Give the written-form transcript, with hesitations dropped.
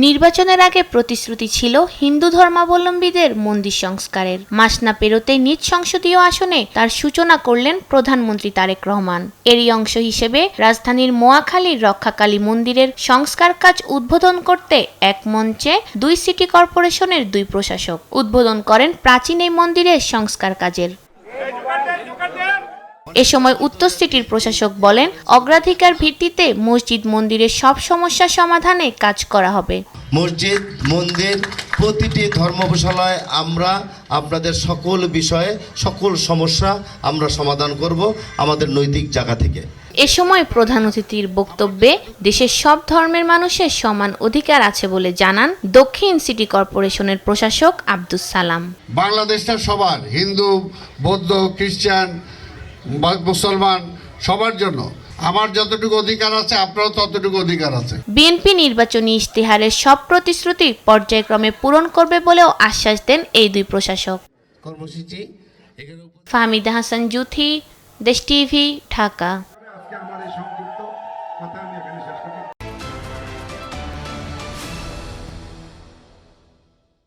নির্বাচনের আগে প্রতিশ্রুতি ছিল হিন্দু ধর্মাবলম্বীদের মন্দির সংস্কারের। মাস না পেরোতেই নিজ সংসদীয় আসনে তার সূচনা করলেন প্রধানমন্ত্রী তারেক রহমান। এরই অংশ হিসেবে রাজধানীর মোয়াখালীর রক্ষাকালী মন্দিরের সংস্কার কাজ উদ্বোধন করতে এক মঞ্চে দুই সিটি কর্পোরেশনের দুই প্রশাসক উদ্বোধন করেন প্রাচীন এই মন্দিরের সংস্কার কাজের। এ সময় উত্তর সিটির প্রশাসক বলেন, অগ্রাধিকার ভিত্তিতে মসজিদ মন্দিরের সব সমস্যা সমাধানে কাজ করা হবে। মসজিদ মন্দির প্রতিটি ধর্মশালায় আমরা আপনাদের সকল বিষয়ে সকল সমস্যা আমরা সমাধান করব আমাদের নৈতিক জায়গা থেকে। এ সময় প্রধান অতিথির বক্তব্যে দেশের সব ধর্মের মানুষের সমান অধিকার আছে বলে জানান দক্ষিণ সিটি কর্পোরেশনের প্রশাসক আব্দুস সালাম। বাংলাদেশটা সবার, হিন্দু, বৌদ্ধ, খ্রিস্টান, মুসলমান সবার জন্য আমার যতটুকু অধিকার আছে আপনারও ততটুকু অধিকার আছে। বিএনপি নির্বাচনী ইশতেহারের সব প্রতিশ্রুতি পর্যায়ক্রমে পূরণ করবে বলেও আশ্বাস দেন এই দুই প্রশাসক। ফাহমিদা হাসান জুথি, দেশ টিভি, ঢাকা।